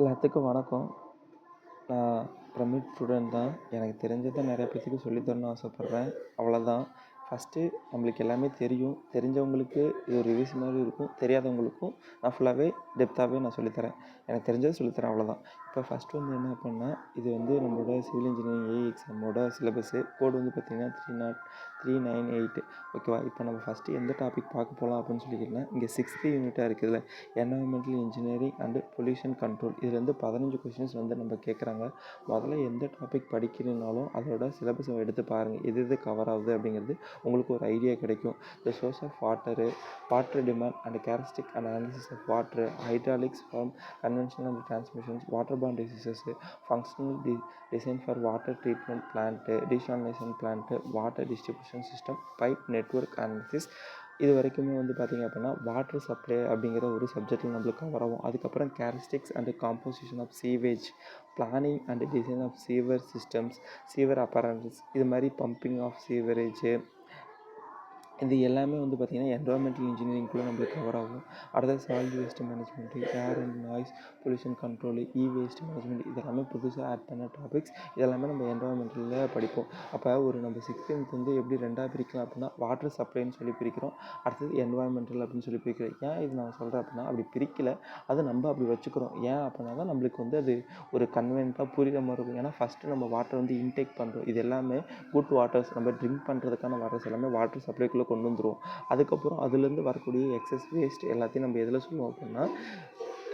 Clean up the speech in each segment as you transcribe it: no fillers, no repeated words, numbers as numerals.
எல்லாத்துக்கும் வணக்கம். நான் பிரமிட் ஸ்டூடெண்ட் தான். எனக்கு தெரிஞ்சதை நிறைய பேத்துக்கு சொல்லி தரணும்னு ஆசைப்பட்றேன். அவ்வளோதான். ஃபஸ்ட்டு நம்மளுக்கு எல்லாமே தெரியும். தெரிஞ்சவங்களுக்கு இது ஒரு ரிவிஷன் மாதிரி இருக்கும். தெரியாதவங்களுக்கும் நான் ஃபுல்லாகவே டெப்த்தாகவே நான் சொல்லித்தரேன். எனக்கு தெரிஞ்சதை சொல்லித்தரேன், அவ்வளோதான். இப்போ ஃபஸ்ட்டு வந்து என்ன அப்படின்னா, இது வந்து நம்மளோட சிவில் இன்ஜினியரிங் ஏஇ எக்ஸாமோட சிலபஸ்ஸு. கோடு வந்து பார்த்திங்கன்னா 398. ஓகேவா? இப்போ நம்ம ஃபஸ்ட்டு எந்த டாபிக் பார்க்க போகலாம் அப்படின்னு சொல்லிக்கிறேன்னா, இங்கே 6th யூனிட்டாக இருக்குதுல்ல, environmental engineering and pollution control. இதுலேருந்து 15 கொஷின்ஸ் வந்து நம்ம கேட்குறாங்க. முதல்ல எந்த டாபிக் படிக்கிறீங்கனாலும் அதோட சிலபஸை எடுத்து பாருங்கள். எது கவர் ஆகுது அப்படிங்கிறது உங்களுக்கு ஒரு ஐடியா கிடைக்கும். The source of water, water demand and characteristic and analysis of water, hydraulics form conventional and transmissions, water பாண்ட் diseases, functional design for water treatment plant, desalination plant, water distribution system, pipe network analysis. இது வரைக்குமே வந்து பார்த்திங்க அப்படின்னா water supply அப்படிங்கிற ஒரு சப்ஜெக்டில் நம்மளுக்கு கவர் ஆகும். அதுக்கப்புறம் characteristics and composition of sewage, planning and design of sewer systems, sewer appurtenances, இது மாதிரி பம்பிங் ஆஃப் சீவரேஜு, இது எல்லாமே வந்து பார்த்திங்கன்னா என்விரான்மெண்டல் இன்ஜினியரிங்குள்ளே நம்மளுக்கு கவர் ஆகும். அடுத்தது solid waste management, air and noise pollution control, waste management, இதெல்லாமே புதுசாக ஆட் பண்ண டாபிக்ஸ். இதெல்லாமே நம்ம என்விரான்மெண்டலில் படிப்போம். அப்போ ஒரு நம்ம 6th வந்து எப்படி ரெண்டாக பிரிக்கலாம் அப்படின்னா, வாட்டர் சப்ளைன்னு சொல்லி பிரிக்கிறோம். அடுத்தது என்விரான்மெண்டல் அப்படின்னு சொல்லி பிரிக்கிறோம். ஏன் இது நான் சொல்கிறேன் அப்படின்னா, அப்படி பிரிக்கலை, அது நம்ம அப்படி வச்சுக்கிறோம். ஏன் அப்படின்னா தான் நம்மளுக்கு வந்து அது ஒரு கன்வீனியன்ட்டாக புரிகிற மாதிரி இருக்கும். ஏன்னா ஃபஸ்ட்டு நம்ம வாட்டர் வந்து இன்டேக் பண்ணுறோம். இது எல்லாமே குட் வாட்டர்ஸ், நம்ம ட்ரிங்க் பண்ணுறதுக்கான வாட்டர்ஸ் எல்லாமே வாட்டர் சப்ளைக்குள்ளே கொண்டு வந்துடும். அதுக்கப்புறம் அதுலேருந்து வரக்கூடிய எக்ஸஸ் வேஸ்ட் எல்லாத்தையும் நம்ம எதில் சொல்லுவோம் அப்படின்னா,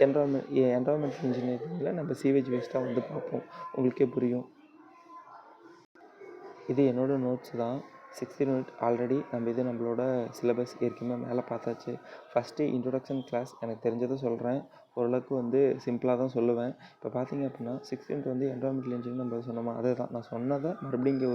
என்விரான்மெண்டல் இன்ஜினியரிங்கில் நம்ம சீவேஜ் வேஸ்ட்டாக வந்து பார்ப்போம். உங்களுக்கே புரியும். இது என்னோடய நோட்ஸ் தான். 6th யூனிட் ஆல்ரெடி நம்மளோட சிலபஸ் ஏற்கனவே மேலே பார்த்தாச்சு. ஃபஸ்ட்டு இன்ட்ரொடக்ஷன் கிளாஸ் எனக்கு தெரிஞ்சதை சொல்கிறேன். ஓரளவுக்கு வந்து சிம்பிளாக தான் சொல்லுவேன். இப்போ பார்த்தீங்க அப்படின்னா 6th யூனிட் வந்து என்விரான்மெண்டல் இன்ஜினியரிங் நம்ம சொன்னோமா, அதே தான் நான் சொன்னதை மறுபடியும் இங்கே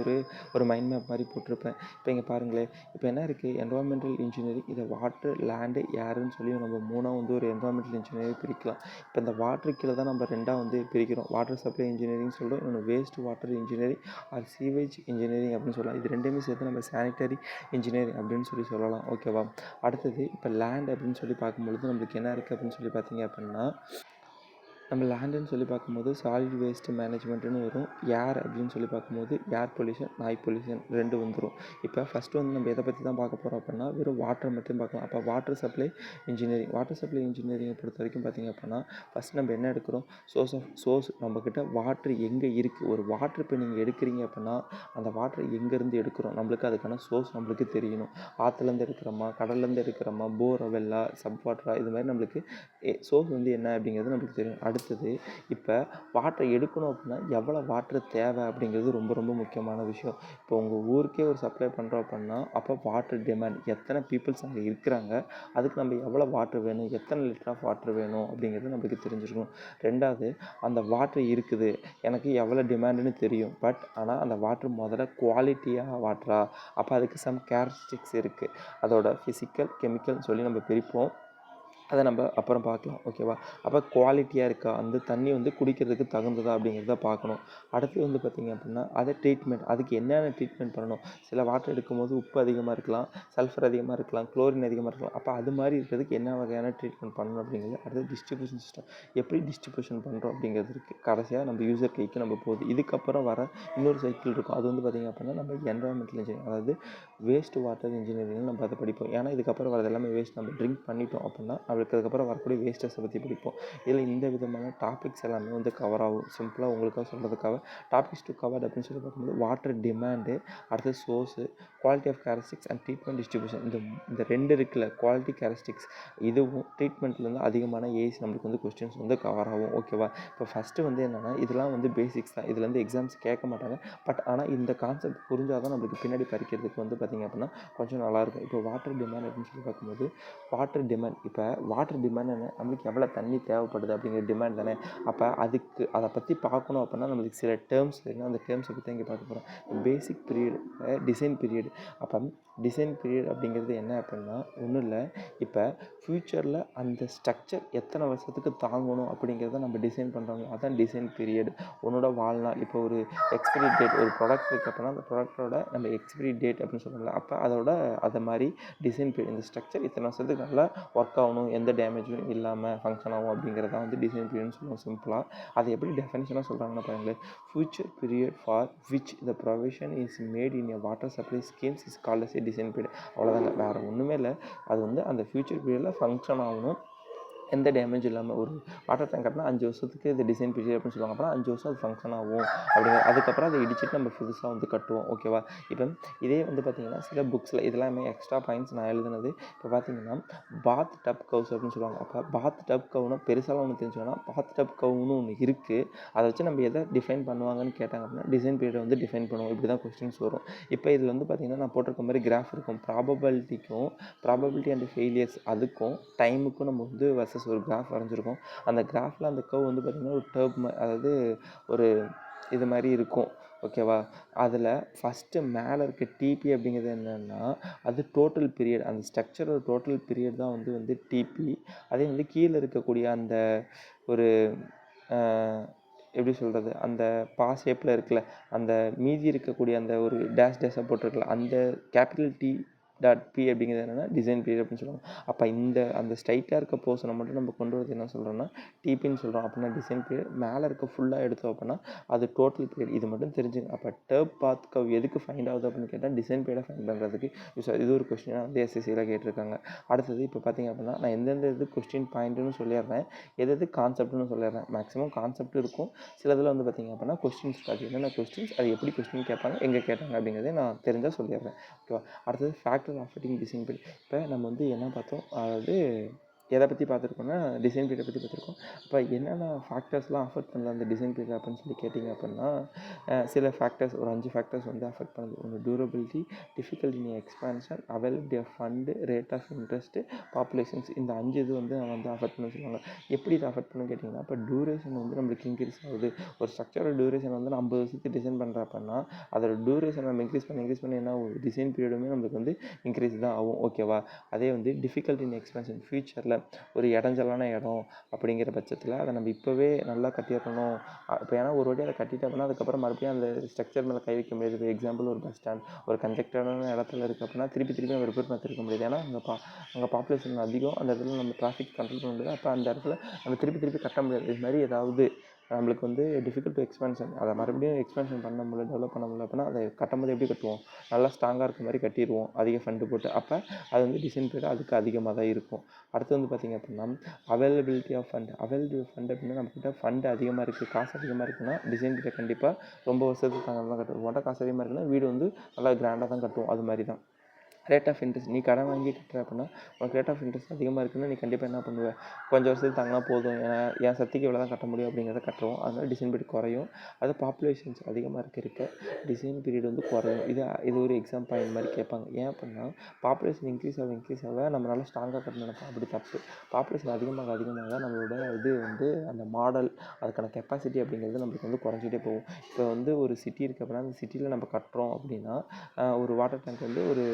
ஒரு மைண்ட் மேப் மாதிரி போட்டிருப்பேன். இப்போ இங்கே பாருங்களேன், இப்போ என்ன இருக்குது, என்விரான்மெண்டல் இன்ஜினியரிங், இதை வாட்டர், லேண்டு, ஏருன்னு சொல்லி நம்ம 3ஆக வந்து ஒரு என்விரான்மெண்டல் இன்ஜினியரிங் பிரிக்கலாம். இப்போ இந்த வாட்டர் கீழே தான் நம்ம 2ஆக வந்து பிரிக்கிறோம். வாட்டர் சப்ளை இன்ஜினியரிங் சொல்கிறோம், இன்னொன்று waste water engineering or sewage engineering அப்படின்னு சொல்லலாம். இது ரெண்டுமே சேர்த்து நம்ம சானிட்டரி இன்ஜினியரிங் அப்படின்னு சொல்லலாம். ஓகேவா? அடுத்தது இப்போ லேண்ட் அப்படின்னு சொல்லி பார்க்கும்பொழுது நம்மளுக்கு என்ன இருக்குது அப்படின்னு சொல்லி பார்த்தீங்க அப்படின்னா, நம்ம லேண்டுன்னு சொல்லி பார்க்கும்போது சாலிட் வேஸ்ட் மேனேஜ்மெண்ட்டுன்னு வரும். ஏர் அப்படின்னு சொல்லி பார்க்கும்போது ஏர் பொல்யூஷன், நாய் பொல்யூஷன் 2 வந்துடும். இப்போ ஃபஸ்ட்டு வந்து நம்ம எதை பற்றி தான் பார்க்க போகிறோம் அப்படின்னா, வெறும் வாட்டர் மட்டும் பார்க்கலாம். அப்போ வாட்டர் சப்ளை இன்ஜினியரிங்கை பொறுத்த வரைக்கும் பார்த்திங்க அப்படின்னா, ஃபஸ்ட் நம்ம என்ன எடுக்கிறோம், சோர்ஸ் நம்மக்கிட்ட வாட்ரு எங்கே இருக்குது. ஒரு வாட்ரு இப்போ நீங்கள் எடுக்கிறீங்க அப்படின்னா, அந்த வாட்ரு எங்கேருந்து எடுக்கிறோம், நம்மளுக்கு அதுக்கான சோர்ஸ் நம்மளுக்கு தெரியணும். ஆற்றுலேருந்து எடுக்கிறோமா, கடல்லேருந்து எடுக்கிறோமா, போர்வெல்லா, சப் வாட்டரா, இது மாதிரி நம்மளுக்கு சோர்ஸ் வந்து என்ன அப்படிங்கிறது நம்மளுக்கு தெரியும். அடுத்தது இப்போ வாட்டரை எடுக்கணும் அப்படின்னா எவ்வளோ வாட்டர் தேவை அப்படிங்கிறது ரொம்ப ரொம்ப முக்கியமான விஷயம். இப்போ உங்கள் ஊருக்கே ஒரு சப்ளை பண்ணுறோம் அப்படின்னா, அப்போ வாட்டர் டிமாண்ட், எத்தனை பீப்புள்ஸ் அங்கே இருக்கிறாங்க, அதுக்கு நம்ம எவ்வளோ வாட்டர் வேணும், எத்தனை லிட்டர் ஆஃப் வாட்டர் வேணும் அப்படிங்கிறது நம்மளுக்கு தெரிஞ்சிருக்கணும். ரெண்டாவது, அந்த வாட்டர் இருக்குது, எனக்கு எவ்வளோ டிமாண்டுன்னு தெரியும், பட் ஆனால் அந்த வாட்டர் முதல்ல குவாலிட்டியாக வாட்டரா, அப்போ அதுக்கு சம் கேரக்டரிஸ்டிக்ஸ் இருக்குது. அதோட ஃபிசிக்கல், கெமிக்கல்னு சொல்லி நம்ம பிரிப்போம். அதை நம்ம அப்புறம் பார்க்கலாம். ஓகேவா? அப்போ குவாலிட்டியாக இருக்கா, அந்த தண்ணி வந்து குடிக்கிறதுக்கு தகுந்ததா அப்படிங்கிறத பார்க்கணும். அடுத்து வந்து பார்த்திங்க அப்படின்னா, அதை ட்ரீட்மெண்ட், அதுக்கு என்னென்ன ட்ரீட்மெண்ட் பண்ணணும். சில வாட்டர் எடுக்கும்போது உப்பு அதிகமாக இருக்கலாம், சல்ஃபர் அதிகமாக இருக்கலாம், குளோரின் அதிகமாக இருக்கலாம். அப்போ அது மாதிரி இருக்கிறதுக்கு என்ன வகையான ட்ரீட்மெண்ட் பண்ணணும் அப்படிங்கிறது. அடுத்து டிஸ்ட்ரிபியூஷன் சிஸ்டம், எப்படி டிஸ்ட்ரிபியூஷன் பண்ணுறோம் அப்படிங்கிறது இருக்குது. கடைசியாக நம்ம யூசர் கைக்கு நம்ம போகுது. இதுக்கப்புறம் வர இன்னொரு சைக்கிள் இருக்கும். அது வந்து பார்த்திங்க அப்படின்னா, நம்ம என்விரான்மெண்டல் இன்ஜினியரிங், அதாவது வேஸ்ட் வாட்டர் இன்ஜினியரிங் நம்ம அதை படிப்போம். ஏன்னா இதுக்கப்புறம் வரது எல்லாமே வேஸ்ட். நம்ம ட்ரிங்க் பண்ணிட்டோம் அப்படின்னா அதுக்கப்புறம் வரக்கூடிய வேஸ்டஸை பற்றி படிப்போம். இதில் இந்த விதமான டாபிக்ஸ் எல்லாமே வந்து கவர் ஆகும். சிம்பிளாக உங்களுக்காக சொல்கிறதுக்காக டாபிக்ஸ் டு கவர் அப்படின்னு சொல்லி பார்க்கும்போது, வாட்டர் டிமாண்டு, அடுத்து source, quality of characteristics and treatment distribution, இந்த 2 இருக்குல்ல, குவாலிட்டி கேரக்டரிஸ்டிக்ஸ், இதுவும் ட்ரீட்மெண்ட்லேருந்து அதிகமான ஏஜ் நம்மளுக்கு வந்து கொஸ்டின்ஸ் வந்து கவர் ஆகும். ஓகேவா? இப்போ ஃபஸ்ட்டு வந்து என்னென்னா, இதெல்லாம் வந்து பேசிக்ஸ் தான், இதுலேருந்து எக்ஸாம்ஸ் கேட்க மாட்டாங்க. பட் ஆனால் இந்த கான்செப்ட் புரிஞ்சால் தான் நம்மளுக்கு பின்னாடி படிக்கிறதுக்கு வந்து பார்த்திங்க அப்படின்னா கொஞ்சம் நல்லாயிருக்கும். இப்போ வாட்டர் டிமாண்ட் அப்படின்னு சொல்லி பார்க்கும்போது, வாட்டர் டிமாண்ட், இப்போ வாட்டர் டிமாண்ட் என்ன, நம்மளுக்கு எவ்வளோ தண்ணி தேவைப்படுது அப்படிங்கிற டிமாண்ட் தானே. அப்போ அதை பற்றி பார்க்கணும் அப்படின்னா நம்மளுக்கு சில டேர்ம்ஸ் வேணும். அந்த டேர்ம்ஸை பற்றி இங்கே பார்க்க போகிறோம். பேசிக் பீரியட், டிசைன் பீரியட். அப்போ டிசைன் பீரியட் அப்படிங்கிறது என்ன அப்படின்னா, ஒன்றும் இல்லை, இப்போ ஃப்யூச்சரில் அந்த ஸ்ட்ரக்சர் எத்தனை வருஷத்துக்கு தாங்கணும் அப்படிங்கிறத நம்ம டிசைன் பண்ணுறாங்க, அதான் டிசைன் பீரியட். உன்னோட வாழ்நாள், இப்போ ஒரு எக்ஸ்பிரி டேட், ஒரு ப்ராடக்ட் இருக்குது அப்படின்னா அந்த ப்ராடக்டோட நம்ம எக்ஸ்பிரி டேட் அப்படின்னு சொல்லுவாங்க. அப்போ அதை மாதிரி டிசைன் பீரியட், இந்த ஸ்ட்ரக்சர் இத்தனை வருஷத்துக்கு நல்லா ஒர்க் ஆகணும், எந்த டேமேஜும் இல்லாமல் ஃபங்க்ஷன் ஆகும் அப்படிங்கிறதான் வந்து டிசைன் பீரியட்னு சொல்லுவோம் சிம்பிளாக. அதை எப்படி டெஃபினேஷனாக சொல்கிறாங்கன்னா பாருங்களேன், future period for which the provision is made in a water supply schemes is called as a design period. அவ்வளோதாங்க, வேறு ஒன்றுமே இல்லை. அது வந்து அந்த ஃபியூச்சர் பீரியடில் ஃபங்க்ஷன் ஆகணும், எந்த டேமேஜ் இல்லாமல். ஒரு வாட்டர் டேங்கர்னா 5 வருஷத்துக்கு இது டிசைன் பீரியட் அப்படின்னு சொல்லுவாங்க. அப்புறம் 5 வருஷம் அது ஃபங்க்ஷன் ஆகும் அப்படிங்கிற, அதுக்கப்புறம் அதை இடிச்சிட்டு நம்ம புதுசாக வந்து கட்டுவோம். ஓகேவா? இப்போ இதே வந்து பார்த்திங்கன்னா சில புக்ஸில் இதெல்லாமே எக்ஸ்ட்ரா பாயிண்ட்ஸ் நான் எழுதுனது. இப்போ பார்த்திங்கன்னா பாத் டப் கவ்ஸ் அப்படின்னு சொல்லுவாங்க. அப்போ பாத் டப் கவ்னா பெருசாலாம் ஒன்று தெரிஞ்சுக்கோன்னா பாத் டப் கவ்னு ஒன்று இருக்குது. அதை வச்சு நம்ம எதை டிஃபைன் பண்ணுவாங்கன்னு கேட்டாங்க அப்படின்னா டிசைன் பீரியட் வந்து டிஃபைன் பண்ணுவோம். இப்படி தான் கொஸ்டின்ஸ் வரும். இப்போ இதில் வந்து பார்த்திங்கன்னா நான் போட்டிருக்க மாதிரி கிராஃப் இருக்கும். ப்ராபபிலிட்டி அண்ட் ஃபெயிலியர்ஸ் அதுக்கும் டைமுக்கும் நம்ம வந்து ஒரு கிராஃப் வரைஞ்சிருக்கோம். அந்த கிராஃபில் அந்த கர்வ் வந்து பார்த்திங்கன்னா ஒரு டர்ப், அதாவது ஒரு இது மாதிரி இருக்கும். ஓகேவா? அதில் ஃபஸ்ட்டு மேலே இருக்க டிபி அப்படிங்கிறது என்னென்னா அது டோட்டல் பீரியட், அந்த ஸ்ட்ரக்சரோட டோட்டல் பீரியட் தான் வந்து டிபி. அதே வந்து கீழே இருக்கக்கூடிய அந்த ஒரு எப்படி சொல்கிறது, அந்த ஷேப்பில் இருக்குல்ல, அந்த மீதி இருக்கக்கூடிய அந்த ஒரு டேஷாக போட்டிருக்கல, அந்த கேபிட்டல் டி டாட் பி அப்படிங்கிறது என்னென்னா டிசைன் பீரியட் அப்படின்னு சொல்லுவாங்க. அப்போ அந்த ஸ்ட்ரைட்டாக இருக்க போர்ஷனை மட்டும் நம்ம கொண்டு வரது என்ன சொல்கிறோன்னா டிபின்னு சொல்கிறோம். அப்படின்னா டிசைன் பீரியட். மேலே இருக்க ஃபுல்லாக எடுத்தோம் அப்படின்னா அது டோட்டல் பீரியட். இது மட்டும் தெரிஞ்சுங்க. அப்போ டர்ப் பாத் கர்வ் எதுக்கு ஃபைண்ட் ஆகுது அப்படின்னு கேட்டால் டிசைன் பீரியடை ஃபைண்ட் பண்ணுறதுக்கு யூஸ் ஆகுது. இது ஒரு கொஸ்டினாக வந்து எஸ்எஸ்சியில் கேட்டிருக்காங்க. அடுத்தது இப்போ பார்த்திங்க அப்படின்னா நான் எந்தெந்த இது கொஸ்டின் பாயிண்ட்டுன்னு சொல்லிடுறேன், எது கான்செப்ட்னு சொல்லிடுறேன். மேக்ஸிமம் கான்செப்ட் இருக்கும், சிலதில் வந்து பார்த்திங்க அப்படின்னா கொஸ்டின்ஸ் இருக்காது. என்னென்ன கொஸ்டின்ஸ், அது எப்படி கொஸ்டின் கேட்பாங்க, எங்கே கேட்டாங்க அப்படிங்கிறதே நான் தெரிஞ்சால் சொல்லிடுறேன். ஓகேவா? அடுத்தது ஃபேக்டர் அஃபெக்டிங் டிசைன் பீரியட். இப்போ நம்ம வந்து என்ன பார்த்தோம், அதாவது எதை பற்றி பார்த்துருக்கோன்னா டிசைன் பீரியடை பற்றி பார்த்துருக்கோம். இப்போ என்னென்ன ஃபேக்டர்ஸ்லாம் அஃபெக்ட் பண்ணல அந்த டிசைன் பீரியட் அப்படின்னு சொல்லி கேட்டிங்க அப்படின்னா சில ஃபேக்டர்ஸ், ஒரு 5 ஃபேக்டர்ஸ் வந்து அஃபெக்ட் பண்ணுது. ஒன்று durability, difficulty in expansion, availability of fund, rate of interest, populations. இந்த 5 இது வந்து நம்ம வந்து அஃபெக்ட் பண்ண சொல்லுவாங்க. எப்படி இதை அஃபெக்ட் பண்ணு கேட்டிங்கன்னா, இப்போ டியூரேஷன் வந்து நம்மளுக்கு இன்க்ரீஸ் ஆகுது. ஒரு ஸ்ட்ரக்சரோட டியூரேஷன் வந்து 50 வருஷத்துக்கு டிசைன் பண்ணுறப்பன்னா அதோட டியூரேஷன் நம்ம இன்க்ரீஸ் பண்ணி என்ன ஆகும், டிசைன் பீரியடுமே நம்மளுக்கு வந்து இன்க்ரீஸ் தான் ஆகும். ஓகேவா? அதே வந்து டிஃபிகல்ட்டி இன் எக்ஸ்பான்ஷன், ஃபியூச்சரில் ஒரு இடைஞ்சலான இடம் அப்படிங்கிற பட்சத்தில் அதை நம்ம இப்போவே நல்லா கட்டிடணும். இப்போ ஏன்னா ஒரு வாட்டி அதை கட்டிட்டு அப்படின்னா அதுக்கப்புறம் மறுபடியும் அந்த ஸ்ட்ரக்சர் மேலே கை வைக்க முடியாது. இப்போ எக்ஸாம்பிள் ஒரு பஸ் ஸ்டாண்ட் ஒரு கன்ஜெக்டடான இடத்துல இருக்குது அப்படின்னா திருப்பி நம்ம ரிப்பேர் பார்த்துருக்க முடியாது. ஏன்னா அங்கே பாப்புலேஷன் அதிகம், அந்த இடத்துல நம்ம டிராஃபிக் கண்ட்ரோல் பண்ண முடியாது. அப்போ அந்த இடத்துல நம்ம திருப்பி கட்ட முடியாது. இது மாதிரி ஏதாவது நம்மளுக்கு வந்து டிஃபிகல்ட் டு எக்ஸ்பென்ஷன், அதை மறுபடியும் எக்ஸ்பென்ஷன் பண்ண முடியல, டெவலப் பண்ண முடியல அப்படின்னா அதை கட்டும்போது எப்படி கட்டுவோம், நல்லா ஸ்ட்ராங்காக இருக்க மாதிரி கட்டிடுவோம் அதிக ஃபண்டு போட்டு. அப்போ அது வந்து டிசைன் பீரியட் அதுக்கு அதிகமாக தான் இருக்கும். அடுத்து வந்து பார்த்திங்க அப்படின்னா அவைலபிலிட்டி ஆஃப் ஃபண்ட் அப்படின்னா நம்மக்கிட்ட ஃபண்டு அதிகமாக இருக்குது, காசு அதிகமாக இருக்குன்னா டிசைன் பீரியட் கண்டிப்பாக ரொம்ப வருஷத்துக்கு நாங்கள் தான் கட்டுவோம். உங்கள்கிட்ட காசு அதிகமாக இருக்குன்னா வீடு வந்து நல்லா கிராண்டாக தான் கட்டுவோம். அது மாதிரி தான் ரேட் ஆஃப் இன்ட்ரெஸ்ட். நீ கடன் வாங்கி கட்டுற அப்படின்னா உனக்கு ரேட் ஆஃப் இன்ட்ரெஸ்ட் அதிகமாக இருக்குன்னா நீ கண்டிப்பாக என்ன பண்ணுவேன், கொஞ்சம் வருஷத்துக்கு தாங்கினா போதும், ஏன்னா என் சக்திக்கு இவ்வளோ தான் கட்ட முடியும் அப்படிங்கிறத கட்டுறோம். அதனால் டிசைன் பீரியட் குறையும். அது பாப்புலேஷன்ஸ் அதிகமாக இருக்க டிசைன் பீரியட் வந்து குறையும். இது ஒரு எக்ஸாம் பாயிண்ட் மாதிரி கேட்பாங்க. ஏன் அப்படின்னா பாப்புலேஷன் இன்க்ரீஸ் ஆக நம்ம நல்லா ஸ்ட்ராங்காக கட்ட நினைப்போம். அப்படி தப்பு. பாப்புலேஷன் அதிகமாக நம்மளோட இது வந்து அந்த மாடல் அதுக்கான கெப்பாசிட்டி அப்படிங்கிறது நம்மளுக்கு வந்து குறைஞ்சிட்டே போகும். இப்போ வந்து ஒரு சிட்டி இருக்குது அப்படின்னா அந்த சிட்டியில் நம்ம கட்டுறோம் அப்படின்னா ஒரு வாட்டர் டேங்க் வந்து ஒரு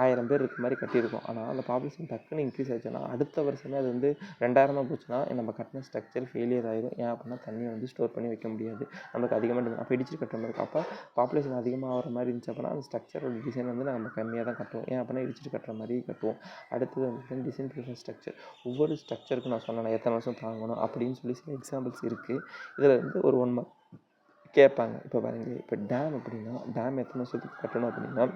1000 பேர் இருக்க மாதிரி கட்டியிருக்கோம். ஆனால் அந்த பாப்புலேஷன் டக்குன்னு இன்க்ரீஸ் ஆச்சுன்னா அடுத்த வருஷமே அது வந்து 2000 போச்சுன்னா நம்ம கட்டின ஸ்ட்ரக்சர் ஃபெயிலியர் ஆகிடும். ஏன் அப்படின்னா தண்ணியை வந்து ஸ்டோர் பண்ணி வைக்க முடியாது, நமக்கு அதிகமாக அப்போ இடிச்சு கட்டுற மாதிரி இருக்கும். அப்போ பாப்புலேஷன் அதிகமாக ஆகிற மாதிரி இருந்துச்சு அப்படின்னா அந்த ஸ்ட்ரக்சரோட டிசைன் வந்து நம்ம கம்மியாக தான் கட்டுவோம். ஏன் அப்படின்னா இடிச்சிட்டு கட்டுற மாதிரி கட்டுவோம். அடுத்தது வந்து டிசைன் ப்ரிஃபர் ஸ்ட்ரக்சர். ஒவ்வொரு ஸ்ட்ரக்சருக்கும் நான் சொன்னேன் எத்தனை வருஷம் தாங்கணும் அப்படின்னு சொல்லி சில எக்ஸாம்பிள்ஸ் இருக்குது. இதில் வந்து ஒரு 1 மார்க் கேட்பாங்க. இப்போ பாருங்க, இப்போ டேம் அப்படின்னா டேம் எத்தனை வருஷத்துக்கு கட்டணும் அப்படின்னா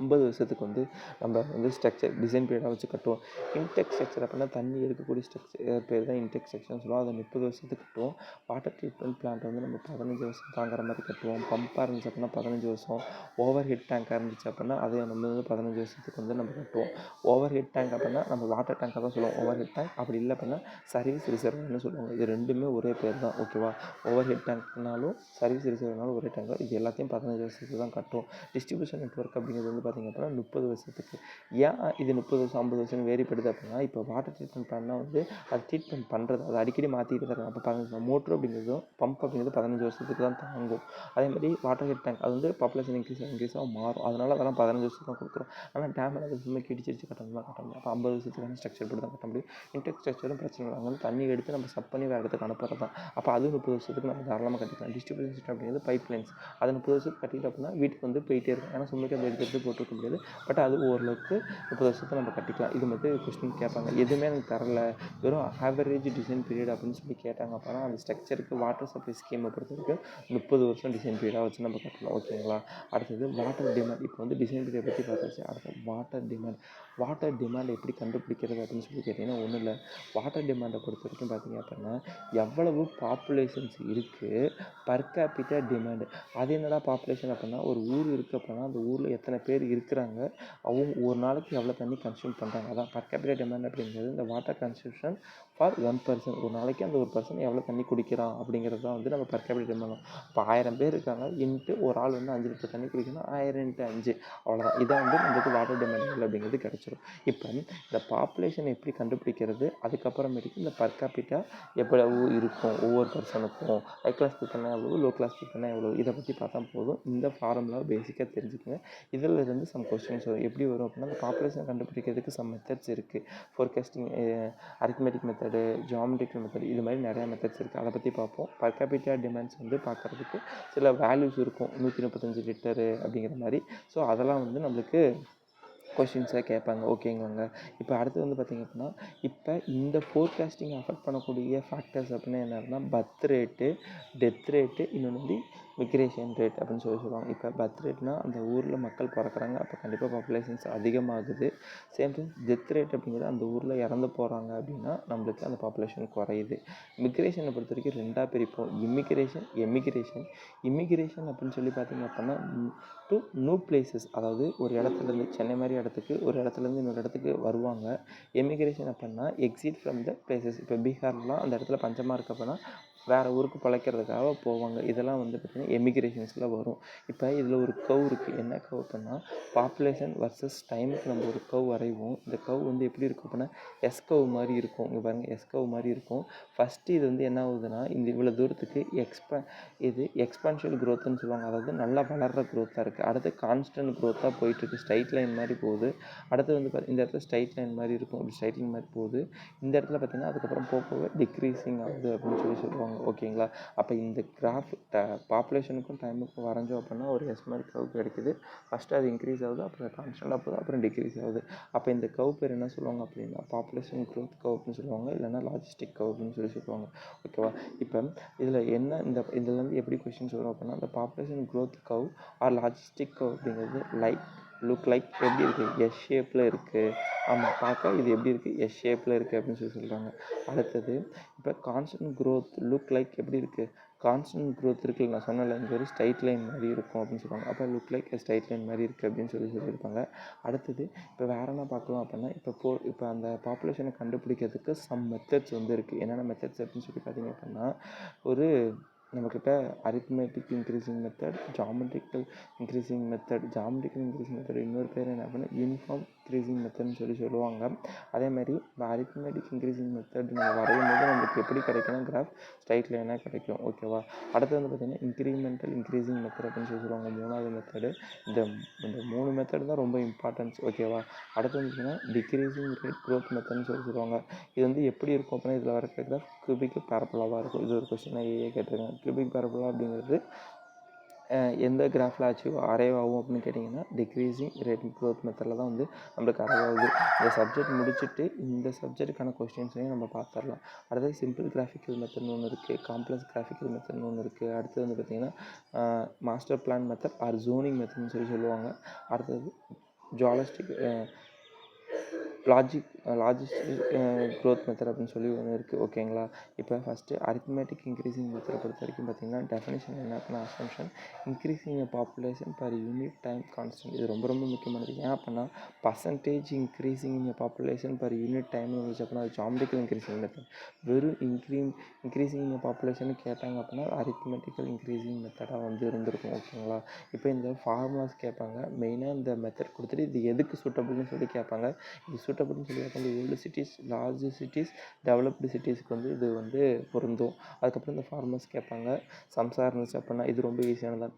50 வருஷத்துக்கு வந்து நம்ம வந்து ஸ்ட்ரக்சர் டிசைன் பீரியடாக வச்சு கட்டுவோம். இன்டெக் ஸ்ட்ரக்சர் அப்படின்னா தண்ணி இருக்கக்கூடிய ஸ்ட்ரக்சர் பேர் தான் இன்டெக் ஸ்ட்ரக்சர்னு சொல்லுவோம். அதை 30 வருஷத்துக்கு கட்டுவோம். வாட்டர் ட்ரீட்மெண்ட் பிளான்ட் வந்து நம்ம 15 வருஷம் தாங்குற மாதிரி கட்டுவோம். பம்பாக இருந்துச்சு அப்படின்னா 15 வருஷம். ஓவர் ஹெட் டேங்காக இருந்துச்சு அப்படின்னா அதை நம்ம வந்து 15 வருஷத்துக்கு வந்து நம்ம கட்டுவோம். ஓவர் ஹெட் டேங்க் அப்படின்னா நம்ம வாட்டர் டேங்காக தான் சொல்லுவோம் ஓவர் ஹெட் டேங்க். அப்படி இல்லை அப்படின்னா சர்வீஸ் ரிசர்வ்னு சொல்லுவாங்க. இது ரெண்டுமே ஒரே பேர் தான். ஓகேவா? ஓவர் ஹெட் டேங்க்னாலும் சர்வீஸ் ரிசர்வ்னாலும் ஒரே டேங்க். இது எல்லாத்தையும் 15 வருஷத்துக்கு தான் கட்டுவோம். டிஸ்ட்ரிபியூஷன் நெட்வொர்க் அப்படிங்கிறது வந்து பார்த்திங்க அப்படின்னா 30 வருஷத்துக்கு. ஏன் இது 30 வருஷம் 50 வருஷம் வேறுபடுது அப்படின்னா இப்போ வாட்டர் ட்ரீட்மெண்ட் பிளான்னா வந்து அது ட்ரீட்மெண்ட் பண்ணுறது அது அடிக்கடி மாற்றிட்டு தான் இருக்கும். அப்போ 15 மோட்ரு அப்படிங்கிறதும் பம்ப் அப்படிங்கிறது 15 வருஷத்துக்கு தான் தாங்கும். அதே மாதிரி வாட்டர் ஹெட் டேங்க் அது வந்து பாப்புலேஷன் இன்க்ரீஸாக மாறும். அதனால் அதெல்லாம் 15 வருஷத்துக்கு தான் கொடுக்குறோம். ஆனால் டேமில் அது சும்மா கிடிச்சிருச்சு கட்டணும் கட்ட முடியும். அப்போ 50 வருஷத்துக்கான ஸ்ட்ரக்சர் போட்டு தான் கட்ட முடியும். இன்டெக் ஸ்ட்ரக்சரும் பிரச்சனை இல்லை. அங்கே வந்து தண்ணி எடுத்து நம்ம சப் பண்ணி வேறு இடத்துக்கு அனுப்புறது தான். அப்போ அது 30 வருஷத்துக்கு நம்ம தாராளமாக கட்டிக்கலாம். டிஸ்ட்ரிபியூஷன் சிஸ்டம் அப்படிங்கிறது பைப் லைன்ஸ் அது 30 வருஷத்துக்கு கட்டிட்டு அப்படின்னா வீட்டுக்கு வந்து போயிட்டே இருக்கும். ஏன்னா சும்மாக்கே அந்த எடுத்துகிட்டு போட்டிருக்க முடியாது. பட் அது ஓரளவுக்கு 30 வருஷத்தை நம்ம கட்டிக்கலாம். இது மட்டும் கொஸ்டின் கேட்பாங்க. எதுவுமே எனக்கு தரல, வெறும் ஆவரேஜ் டிசைன் பீரியட் அப்படின்னு சொல்லி கேட்டாங்க அப்படின்னா அந்த ஸ்ட்ரக்சருக்கு வாட்டர் சப்ளை ஸ்கீமை பொறுத்த வரைக்கும் 30 வருஷம் டிசைன் பீரியடாக வச்சு நம்ம கட்டலாம். ஓகேங்களா. அடுத்தது வாட்டர் டிமாண்ட். இப்போ வந்து டிசைன் பீரியட் பற்றி பார்த்தாச்சு. அடுத்து வாட்டர் டிமாண்ட் எப்படி கண்டுபிடிக்கிறது அப்படின்னு சொல்லி கேட்டிங்கன்னா ஒன்றும் இல்லை. வாட்டர் டிமாண்டை பொறுத்த வரைக்கும் பார்த்திங்க அப்படின்னா எவ்வளவு பாப்புலேஷன்ஸ் இருக்குது பர் கேபிட்டா டிமாண்டு. அது என்னடா பாப்புலேஷன் அப்படின்னா ஒரு ஊர் இருக்குது அப்படின்னா அந்த ஊரில் எத்தனை பேர் இருக்கிறாங்க, அவங்க ஒரு நாளைக்கு எவ்வளோ தண்ணி கன்சியூம் பண்ணுறாங்க, அதான் பர் கேபிட்டா டிமாண்ட் அப்படிங்கிறது. இந்த வாட்டர் கன்சம்ஷன் ஃபார் 1 பர்சன், ஒரு நாளைக்கு அந்த ஒரு பர்சன் எவ்வளோ தண்ணி குடிக்கிறான் அப்படிங்கிறது தான் வந்து நம்ம பர் கேபிட்டா டிமாண்ட். இப்போ 1000 பேர் இருக்காங்க இன்ட்டு ஒரு ஆள் வந்து 5 லிட்டர் தண்ணி குடிக்கணும், 1000 × 5 அவ்வளோதான். இதான் வந்து நம்மளுக்கு வாட்டர் டிமாண்ட் அப்படிங்கிறது கிடச்சிரும். இப்போ இந்த பாப்புலேஷன் எப்படி கண்டுபிடிக்கிறது, அதுக்கப்புறமேட்டுக்கு இந்த பர் கேபிட்டா எவ்வளவு இருக்கும் ஒவ்வொரு பர்சனுக்கும், ஹை கிளாஸ் பீப்புள்னா எவ்வளோ, லோ கிளாஸ் பீப்புள்னா எவ்வளோ, இதை பற்றி பார்த்தா போதும். இந்த ஃபார்முலா பேசிக்காக தெரிஞ்சுக்கோங்க. இதில் இருந்து சம் கொஸ்டின்ஸ் வரும். எப்படி வரும் அப்படின்னா அந்த பாப்புலேஷன் கண்டுபிடிக்கிறதுக்கு சம் மெத்தட்ஸ் இருக்குது. Forecasting, arithmetic method, geometrical method, இது மாதிரி நிறையா மெத்தட்ஸ் இருக்குது. அதை பற்றி பார்ப்போம். பர் கேபிட்டா டிமாண்ட்ஸ் வந்து பார்க்குறதுக்கு சில வேல்யூஸ் இருக்கும், 135 லிட்டரு அப்படிங்கிற மாதிரி. ஸோ அதெல்லாம் வந்து நம்மளுக்கு கொஷின்ஸாக கேட்பாங்க. ஓகேங்களாங்க. இப்போ அடுத்து வந்து பார்த்திங்க அப்படின்னா இப்போ இந்த ஃபோர்காஸ்டிங் அஃபெக்ட் பண்ணக்கூடிய ஃபேக்டர்ஸ் அப்படின்னா என்ன அப்படின்னா பர்த் ரேட்டு, டெத் ரேட்டு, இன்னொன்று வந்து மிக்ரேஷன் ரேட் அப்படின்னு சொல்லுவாங்க. இப்போ பர்த் ரேட்னா அந்த ஊரில் மக்கள் பிறக்கிறாங்க, அப்போ கண்டிப்பாக பாப்புலேஷன்ஸ் அதிகமாகுது. சேம் டைம் டெத் ரேட் அப்படிங்கிறது அந்த ஊரில் இறந்து போகிறாங்க அப்படின்னா நம்மளுக்கு அந்த பாப்புலேஷன் குறையுது. மிக்ரேஷனை பொறுத்த வரைக்கும் ரெண்டாக பிரிப்போம், இமிக்ரேஷன் அப்படின்னு சொல்லி பார்த்திங்க அப்படின்னா டு நியூ பிளேசஸ், அதாவது ஒரு இடத்துலேருந்து சென்னை மாதிரி இடத்துக்கு ஒரு இடத்துலேருந்து இன்னொரு இடத்துக்கு வருவாங்க. எமிக்ரேஷன் அப்படின்னா எக்ஸிட் ஃப்ரம் த பிளேசஸ். இப்போ பீகார்லாம் அந்த இடத்துல பஞ்சமாக இருக்குது அப்படின்னா வேறு ஊருக்கு பிழைக்கிறதுக்காக போவாங்க. இதெல்லாம் வந்து பார்த்திங்கன்னா எமிக்ரேஷன்ஸில் வரும். இப்போ இதில் ஒரு கவ் இருக்குது. என்ன கவ் அப்படின்னா பாப்புலேஷன் வர்சஸ் டைமுக்கு நம்ம ஒரு கவ் வரைவோம். இந்த கவ் வந்து எப்படி இருக்கும் அப்படின்னா எஸ் கவ் மாதிரி இருக்கும். இங்கே பாருங்கள், எஸ் கவ் மாதிரி இருக்கும். ஃபஸ்ட்டு இது வந்து என்ன ஆகுதுன்னா இந்த இவ்வளோ தூரத்துக்கு இது எக்ஸ்பான்ஷியல் க்ரோத்துன்னு சொல்லுவாங்க, அதாவது நல்லா வளர்கிற க்ரோத்தாக இருக்குது. அடுத்து கான்ஸ்டன்ட் க்ரோத்தாக போயிட்டுருக்கு, ஸ்ட்ரைட் லைன் மாதிரி போகுது. அடுத்து வந்து இந்த இடத்துல ஸ்ட்ரைட் லைன் மாதிரி இருக்கும், இப்படி ஸ்ட்ரைட் லைன் மாதிரி போகுது. இந்த இடத்துல பார்த்திங்கன்னா அதுக்கப்புறம் போக டிக்ரீஸிங் ஆகுது அப்படின்னு சொல்லுவாங்க. ஓகேங்களா. அப்போ இந்த கிராஃப் பாப்புலேஷனுக்கும் டைமுக்கும் வரைஞ்சோம் அப்படின்னா ஒரு எஸ் மாதிரி கவ் கிடைக்குது. ஃபஸ்ட்டு அது இன்க்ரீஸ் ஆகுது, அப்புறம் கான்ஸ்டன்டாக போகுது, அப்புறம் டிக்ரீஸ் ஆகுது. அப்போ இந்த கவ் பேர் என்ன சொல்லுவாங்க அப்படின்னா பாப்புலேஷன் க்ரோத் கவ் அப்படின்னு சொல்லுவாங்க, இல்லைனா லாஜிஸ்டிக் கவ் அப்படின்னு சொல்லுவாங்க. ஓகேவா. இப்போ இதில் என்ன இதுலேருந்து எப்படி கொஸ்டின்ஸ் வரும் அப்படின்னா இந்த பாப்புலேஷன் க்ரோத் கவ் ஆர் லாஜிஸ்டிக் கவ் அப்படிங்கிறது லுக் லைக் எப்படி இருக்குது, எஸ் ஷேப்பில் இருக்குது. ஆமாம், பார்க்க இது எப்படி இருக்குது, எஸ் ஷேப்பில் இருக்குது அப்படின்னு சொல்கிறாங்க. அடுத்தது இப்போ கான்ஸ்டன்ட் க்ரோத் லுக் லைக் எப்படி இருக்குது, கான்ஸ்டன்ட் க்ரோத் இருக்குல்ல, நான் சொன்னல இங்கே ஒரு ஸ்ட்ரைட் லைன் மாதிரி இருக்கும் அப்படின்னு சொல்லுவாங்க. அப்போ லுக் லைக் ஸ்ட்ரைட் லைன் மாதிரி இருக்குது அப்படின்னு சொல்லியிருப்பாங்க. அடுத்தது இப்போ வேறு என்ன பார்க்கலாம் அப்படின்னா இப்போ அந்த பாப்புலேஷனை கண்டுபிடிக்கிறதுக்கு சம் மெத்தட்ஸ் வந்து இருக்குது. என்னென்ன மெத்தட்ஸ் அப்படின்னு சொல்லி பார்த்தீங்க அப்படின்னா ஒரு நம்மக்கிட்ட arithmetic increasing method, geometrical increasing method இன்னொரு பேர் என்ன அப்படின்னா யூனிஃபார்ம் இன்க்ரீசிங் மெத்தட்னு சொல்லுவாங்க. அதேமாதிரி இந்த அரித்மெட்டிக் இன்க்ரீசிங் மெத்தட் நம்ம வரையும் போது நம்மளுக்கு எப்படி கிடைக்கணும், கிராஃப் ஸ்ட்ரைட் லைனாக கிடைக்கும். ஓகேவா. அடுத்து வந்து பார்த்திங்கன்னா இன்க்ரிமெண்டல் இன்க்ரீசிங் மெத்தட் அப்படின்னு சொல்லுவாங்க, மூணாவது மெத்தடு. இந்த 3 மெத்தட் தான் ரொம்ப இம்பார்ட்டன்ஸ். ஓகேவா. அடுத்து வந்து பார்த்திங்கன்னா டிக்ரீசிங் ரேட் க்ரோத் மெத்தட்னு சொல்லுவாங்க. இது வந்து எப்படி இருக்கும் அப்படின்னா இதில் வர கிராஃப் கியூபிக் பேரபோலாவாக இருக்கும். இது ஒரு கொஸ்டின் கேட்டிருக்காங்க. கியூபிக் பேரபோலா அப்படிங்கிறது எந்த கிராஃபில் அரைவ் ஆகும் அப்படின்னு கேட்டிங்கன்னா டிக்ரீசிங் ரேட் க்ரோத் மெத்தடில் தான் வந்து நம்மளுக்கு அரைவ் ஆகுது. இந்த சப்ஜெக்ட் முடிச்சுட்டு இந்த சப்ஜெக்ட்டுக்கான கொஸ்டின்ஸையும் நம்ம பார்த்துடலாம். அடுத்தது சிம்பிள் கிராஃபிக்கல் மெத்தட்னு ஒன்று இருக்குது, காம்ப்ளெக்ஸ் கிராஃபிக்கல் மெத்தட்னு ஒன்று இருக்குது. அடுத்தது வந்து பார்த்திங்கன்னா master plan method or zoning மெத்தட்னு சொல்லுவாங்க. அடுத்தது ஜுவாலஸ்டிக் லாஜிஸ்டிக் க்ரோத் மெத்தட் அப்படின்னு சொல்லி ஒன்று இருக்குது. ஓகேங்களா. இப்போ ஃபஸ்ட்டு அரித்மெட்டிக் இன்க்ரீசிங் மெத்தடை பொறுத்த வரைக்கும் பார்த்திங்கன்னா டெஃபினேஷன் என்ன அப்படின்னா assumption increasing population per unit time constant. இது ரொம்ப ரொம்ப முக்கியமானது. ஏன் அப்படின்னா percentage increasing population per unit டைம்னு வந்துச்சு அப்படின்னா அது ஜியாமெட்ரிக்கல் இன்க்ரீசிங் மெத்தட். வெறும் இன்க்ரீசிங் பாப்புலேஷன் கேட்டாங்க அப்படின்னா அரித்மெட்டிக்கல் இன்க்ரீசிங் மெத்தடாக வந்து இருந்திருக்கும். ஓகேங்களா. இப்போ இந்த ஃபார்முலாஸ் கேட்பாங்க. மெயினாக இந்த மெத்தட் கொடுத்துட்டு இது எதுக்கு சூட்டபிள்னு சொல்லி கேட்பாங்க. இது சூட்டபிள்னு சொல்லி அதுக்கு வந்து old cities, large cities, developed சிட்டிஸ்க்கு வந்து இது வந்து பொருந்தும். அதுக்கப்புறம் இந்த ஃபார்முலாஸ் கேட்பாங்க. சம்ஸாக இருந்துச்சு அப்படின்னா இது ரொம்ப ஈஸியானதான்.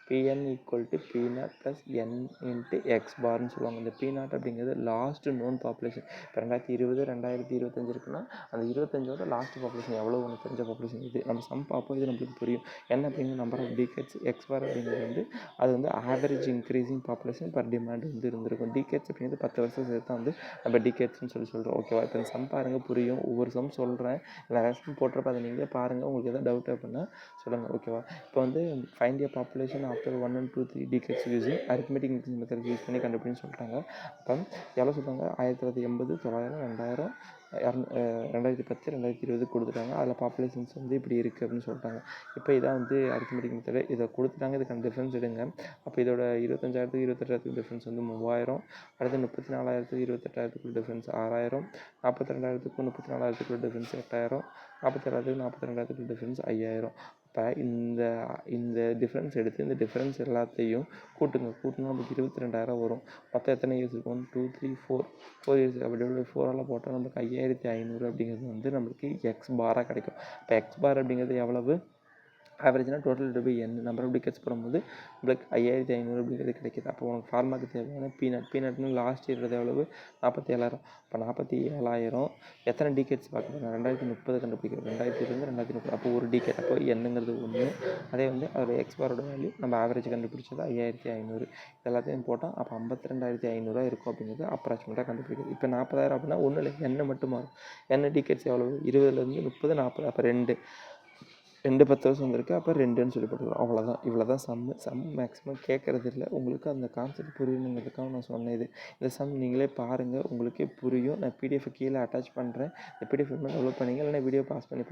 PN equal to P0 plus N into X பார்னு சொல்லுவாங்க. இந்த P0 அப்படிங்கிறது லாஸ்ட் நோன் பாப்புலேஷன். இப்போ 2020 2025 இருக்குன்னா அந்த 25ஓட லாஸ்ட் பாப்புலேஷன் எவ்வளோ ஒன்று தெரிஞ்ச பாப்புலேஷன் இது. நம்ம சம் பார்ப்போம், இது நம்மளுக்கு புரியும். என்ன அப்படிங்கிற number of decades, X bar அப்படிங்கிறது வந்து அது வந்து average increasing population per demand வந்து இருந்திருக்கும். டிகேட்ஸ் அப்படிங்கிறது 10 வருஷம் சேர்த்து வந்து நம்ம டிகேட்ஸ்னு சொல்கிறோம். ஓகேவா? இப்போ இந்த சம் பாருங்கள், புரியும். ஒவ்வொரு சம் சொல்கிறேன், நிறைய சம் போட்டிருப்ப அதை நீங்களே பாருங்கள். உங்களுக்கு எதாவது டவுட் அப்படின்னா சொல்லுங்கள். ஓகேவா? இப்போ வந்து find a population after 1 and 2 3 decades using arithmetic increase method use பண்ணி கண்டுபிடின்னு சொல்லிட்டாங்க. அப்போ எவ்வளோ சொல்கிறாங்க? 1980, 900, 2000, 2010, 2020 கொடுத்துட்டாங்க. அதில் பாப்புலேஷன்ஸ் வந்து இப்படி இருக்குது அப்படின்னு சொல்லிட்டாங்க. இப்போ இதான் வந்து அரித்மெட்டிக் மெத்தடு. இதை கொடுத்துட்டாங்க, இதுக்கான டிஃப்ரென்ஸ் எடுங்க. அப்போ இதோட 25,000க்கு 28,000க்கு டிஃப்ரென்ஸ் வந்து 3000. அடுத்து 34,000க்கு 28,000க்கு டிஃப்ரென்ஸ் 6000. 42,000க்கு 34,000க்கு டிஃப்ரென்ஸ் 8000. 47,000க்கு 42,000க்கு டிஃப்ரென்ஸ் 5000. இப்போ இந்த டிஃப்ரென்ஸ் எடுத்து இந்த டிஃப்ரென்ஸ் எல்லாத்தையும் கூட்டினா நமக்கு 22,000 வரும். மொத்தம் எத்தனை இயர்ஸ் இருக்கும்? 1 2 3 4 இயர்ஸ். அப்படி 4ஆல் போட்டால் நமக்கு 5500 அப்படிங்கிறது வந்து நம்மளுக்கு எக்ஸ் பாராக கிடைக்கும். இப்போ எக்ஸ் பார் அப்படிங்கிறது எவ்வளவு? ஆவரேஜ்னா total divide N number of tickets போடும்போது உங்களுக்கு 5500 அப்படிங்கிறது கிடைக்கிது. அப்போ உனக்கு ஃபார்முலாக்கு தேவையான பீனட்னு லாஸ்ட் இயர் எவ்வளவு? 47,000. இப்போ 47,000 எத்தனை டிக்கெட்ஸ் பார்க்கணும்? 2030 கண்டுபிடிக்கிறோம். 2020 2030. அப்போ ஒரு டிக்கெட். அப்போ என்னங்கிறது 1. அதே வந்து அதோட எக்ஸ்பாரோட வேல்யூ நம்ம ஆவரேஜ் கண்டுபிடிச்சது 5500. எல்லாத்தையும் போட்டால் அப்போ 52,500 இருக்கும் அப்படிங்கிறது அப்ராக்சிமேட்டாக கண்டுபிடிக்கிறது. இப்போ 40,000 அப்படின்னா ஒன்றும் இல்லை, எண்ணெய் மட்டும் மாறும். எண்ணெய் டிக்கெட்ஸ் எவ்வளவு? 20லேருந்து 30, 40. அப்போ 2 10 வருஷம் வந்திருக்கு. அப்போ 2ன்னு சொல்லி போட்டுக்கிறோம். அவ்வளோதான். இவ்வளோ தான் சம் மேக்ஸிமம் கேட்குறது இல்லை. உங்களுக்கு அந்த கான்செப்ட் புரியணுங்கிறதுக்காக நான் சொன்னேன். இந்த சம் நீங்களே பாருங்கள், உங்களுக்கே புரியும். நான் பிடிஎஃப் கீழே அட்டாச் பண்ணுறேன். இந்த பிடிஎஃப் டவுன்லோட் பண்ணிங்க, இல்லைனா வீடியோ பாஸ் பண்ணி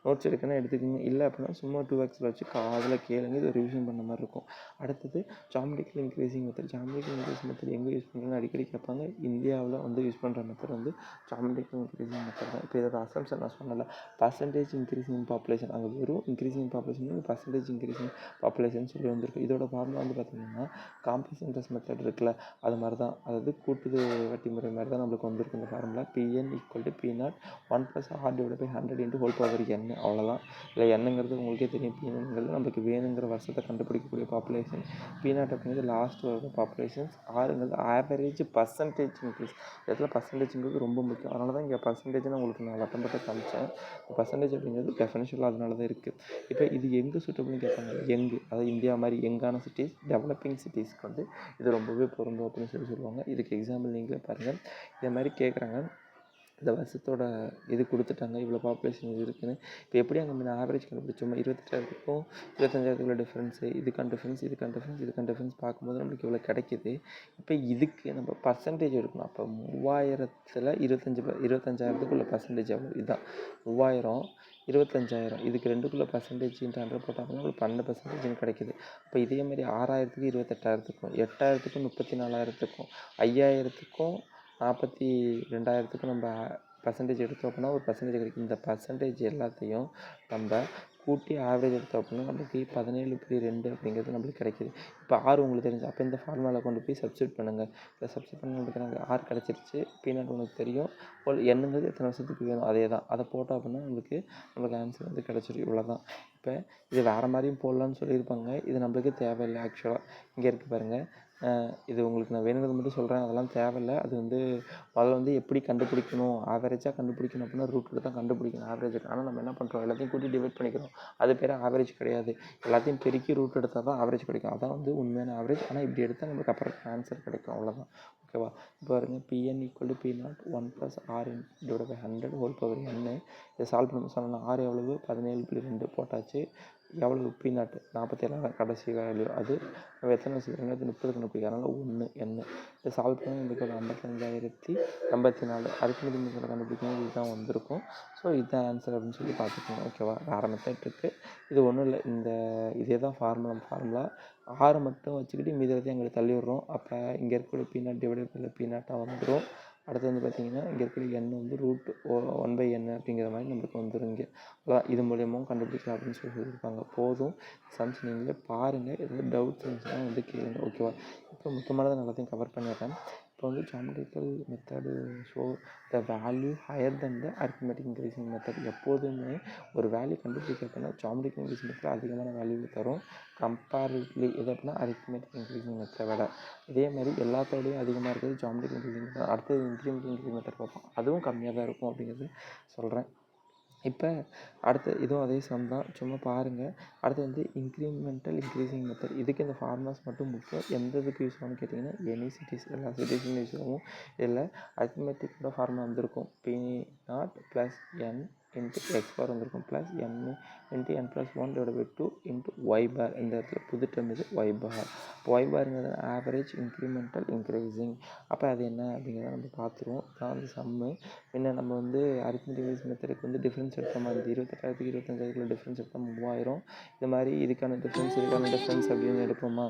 நோட்ஸ் எடுக்கணும் எடுத்துக்கோங்க. இல்லை அப்படின்னா சும்மா 2xல் வச்சு காதில் கேளுங்க. இது ரிவிஷன் பண்ண மாதிரி இருக்கும். அடுத்தது geometrical increasing method. Geometrical increasing method எங்கே யூஸ் பண்ணுறேன்னு அடிக்கடி கேட்பாங்க. இந்தியாவில் வந்து யூஸ் பண்ணுற மெத்தட் வந்து ஜாமெட்ரிக்கல் இன்க்ரீசிங் மெத்தட் தான். இப்போ இதோட அசம்ப்ஷன் நான் சொன்னல, பர்சன்டேஜ் இன்க்ரீசிங் பாப்புலேஷன். அங்கே வெறும் increasing population, percentage increasing population சொல்லி வந்திருக்கு. இதோட ஃபார்முலா வந்து பார்த்திங்கன்னா காம்ப்ளெக்ஸ் இன்ட்ரெஸ்ட் மெத்தட் இருக்குல்ல, அது மாதிரி தான். அதாவது கூட்டுது வட்டி முறை மாதிரி தான் நம்மளுக்கு வந்திருக்கு இந்த formula. Pn equal to P0 1 + R/100 × whole power n. அவ்வளோதான். இல்லை என்னங்கிறது உங்களுக்கே தெரியும். Pnங்கிறது நம்மளுக்கு வேணுங்கிற வருஷத்தை கண்டுபிடிக்கக்கூடிய பாப்புலேஷன். P0 அப்படிங்கிறது லாஸ்ட் வர பாப்புலேஷன்ஸ். ஆறுங்கிறது ஆவரேஜ் பர்சன்டேஜ் இன்க்ரீஸ். இடத்துல பர்சன்டேஜுங்கிறது ரொம்ப முக்கியம். அதனால தான் இங்கே பர்சன்டேஜ்னு உங்களுக்கு நான் வட்டம் போட்டு காமிச்சேன். பர்சன்டேஜ் அப்படிங்கிறது டெஃபினிஷனில் அதனால தான் இருக்குது. இப்போ இது எங்கே சூட்டபிள்னு கேட்பாங்க. அதாவது இந்தியா மாதிரி யங்கான சிட்டிஸ், டெவலப்பிங் சிட்டிஸ்க்கு வந்து இது ரொம்பவே பொருந்தும் அப்படின்னு சொல்லுவாங்க. இதுக்கு எக்ஸாம்பிள் நீங்களே பாருங்கள். இதே மாதிரி கேட்குறாங்க. இந்த வருஷத்தோட இது கொடுத்துட்டாங்க, இவ்வளோ பாப்புலேஷன் இது இருக்குதுன்னு. இப்போ எப்படி அங்கே ஆவரேஜ் கண்டுபிடிச்சோமோ 28,000க்கும் 25,000 டிஃப்ரென்ஸு, இதுக்கான டிஃப்ரென்ஸ் பார்க்கும்போது நம்மளுக்கு இவ்வளோ கிடைக்கிது. இப்போ இதுக்கு நம்ம பர்சன்டேஜ் எடுக்கணும். அப்போ 3000ல் 25,000க்குள்ள பர்சன்டேஜ் எவ்வளோ? இதுதான் 3000, 25,000. இதுக்கு 2க்குள்ள பர்சன்டேஜ் 100 போட்டாங்கன்னா நம்மளுக்கு 12% கிடைக்கிது. இப்போ இதே மாதிரி 6,000க்கு 28,000க்கும் 8,000க்கும் 34,000க்கும் 5,000க்கும் 42,000க்கும் நம்ம பர்சன்டேஜ் எடுத்தோம் அப்படின்னா ஒரு பர்சன்டேஜ் கிடைக்கும். இந்த பர்சன்டேஜ் எல்லாத்தையும் நம்ம கூட்டி ஆவரேஜ் எடுத்தோம் அப்படின்னா நம்மளுக்கு 17.2 அப்படிங்கிறது நம்மளுக்கு கிடைக்கிது. இப்போ ஆர் உங்களுக்கு தெரிஞ்சு அப்போ இந்த ஃபார்முலாவில் கொண்டு போய் சப்ஸ்டியூட் பண்ணுங்கள். இதை சப்ஸ்டியூட் பண்ண நம்மளுக்கு நாங்கள் ஆர் கிடச்சிருச்சு. P0 உங்களுக்கு தெரியும். என்னங்கிறது எத்தனை வருஷத்துக்கு வேணும் அதே தான். அதை போட்டோம் அப்படின்னா நம்மளுக்கு ஆன்சர் வந்து கிடச்சிரும். இவ்வளோ தான். இப்போ இது வேறு மாதிரியும் போடலான்னு சொல்லியிருப்பாங்க. இது நம்மளுக்கு தேவையில்லை. ஆக்சுவலாக இங்கே இருக்குது பாருங்கள். இது உங்களுக்கு நான் வேணுங்கிறது மட்டும் சொல்கிறேன். அதெல்லாம் தேவையில்லை. அது வந்து முதல்ல வந்து எப்படி கண்டுபிடிக்கணும், ஆவரேஜாக கண்டுபிடிக்கணும் அப்படின்னா ரூட் எடுத்து தான் கண்டுபிடிக்கணும் ஆவரேஜுக்கு. ஆனால் நம்ம என்ன பண்ணுறோம், எல்லாத்தையும் கூட்டி டிவைட் பண்ணிக்கிறோம். அது பேர் ஆவரேஜ் கிடையாது. எல்லாத்தையும் பெருக்கி ரூட் எடுத்தால் தான் ஆவரேஜ் கிடைக்கும். அதான் வந்து உண்மையான ஆவரேஜ். ஆனால் இப்படி எடுத்தால் நம்மளுக்கு அப்புறம் ஆன்சர் கிடைக்கும். அவ்வளோதான். ஓகேவா? இப்போ பாருங்க, Pn equal to P0 1 + R/100 whole power n. இதை சால்வ் பண்ண சொன்னால் ஆர் எவ்வளவு? 17.2 போட்டாச்சு. எவ்வளவு? P0 47,000 கடைசி வேல்யூ. அது நம்ம எத்தனை வருஷம் 2030 கண்டுபிடிக்கும். அதனால் 1 n. இதை சால்வ் பண்ணி நம்மளுக்கு ஒரு 55,084 அரித்மெட்டிக் மெத்தட் கண்டுபிடிக்கணும். இதுதான் வந்திருக்கும். ஸோ இதுதான் ஆன்சர் அப்படின்னு சொல்லி பார்த்துக்கோங்க. ஓகேவா? வேறு மெத்தட் இருக்குது. இது ஒன்றும் இல்லை. இதே தான் ஃபார்முலா 6 மட்டும் வச்சுக்கிட்டு மீதி எல்லாத்தையும் எங்களுக்கு தள்ளி விடுறோம். அப்போ இங்கே இருக்கிற P0 டிவைடட் P0 வந்துடும். அடுத்து வந்து பார்த்திங்கன்னா இங்கே இருக்கிற n வந்து √1/n அப்படிங்கிற மாதிரி நம்மளுக்கு வந்துடும். இங்கே அதான் இது மூலியமாக கண்டுபிடிக்கலாம் அப்படின்னு சொல்லியிருப்பாங்க. போதும். சம்ஸ் நீங்களே பாருங்கள். எதாவது டவுட்ஸ் இருந்துச்சுன்னா வந்து கேளுங்க. ஓகேவா? இப்போ முக்கியமானதை எல்லாத்தையும் கவர் பண்ணிடுறேன். அப்போ வந்து geometrical method show the value higher then the arithmetic increasing method. எப்போதுமே ஒரு வேல்யூ கண்டுபிடிக்க அப்படின்னா ஜாமெட்ரிக்கல் இன்க்ரீசிங் மெத்தட் அதிகமான வேல்யூ தரும் கம்பேரிட்லி. எது அப்படின்னா அரித்மெட்டிக் இன்க்ரீசிங் மெத்தடை விட. இதே மாதிரி எல்லாத்தோடையும் அதிகமாக இருக்கிறது ஜாமெட்ரிக்கல் இன்க்ரீசிங் மெத்தட். அடுத்தது இன்க்ரிமெண்டல் இன்க்ரீசிங் மெத்தட் பார்ப்போம், அதுவும் கம்மியாக தான் இருக்கும் அப்படிங்கிறது சொல்கிறேன். இப்போ அடுத்து இதுவும் அதே சம் தான், சும்மா பாருங்கள். அடுத்து வந்து இன்க்ரிமெண்டல் இன்க்ரீசிங் மெத்தட். இதுக்கு இந்த ஃபார்முலாஸ் மட்டும் முக்கியம். எந்த இதுக்கு யூஸ் ஆகும்னு கேட்டிங்கன்னா எனி சிட்டிஸ் எல்லா சிட்டிஸும் யூஸ் ஆகும். இதில் அரித்மெட்டிக்கோட ஃபார்முலா வந்திருக்கும் P0 + n into X bar வந்திருக்கும் plus N into n + 1/2 into Y bar. இந்த இடத்துல புது டேர்ம் இது ஒய் பார். ஒய் பாருங்கிறது ஆவரேஜ் இன்க்ரிமெண்டல் இன்க்ரீசிங். அப்போ அது என்ன அப்படிங்கிறத நம்ம பார்த்துருவோம். தான் வந்து சம்மு. பின்ன நம்ம வந்து அரித்மெட்டிக் மெத்தடுக்கு வந்து டிஃப்ரென்ஸ் எடுத்த மாதிரி 28,000க்கு 25,000 டிஃப்ரென்ஸ் எடுத்தால் 3000. இது மாதிரி இதுக்கான டிஃப்ரென்ஸ் அப்படின்னு எடுப்போமா.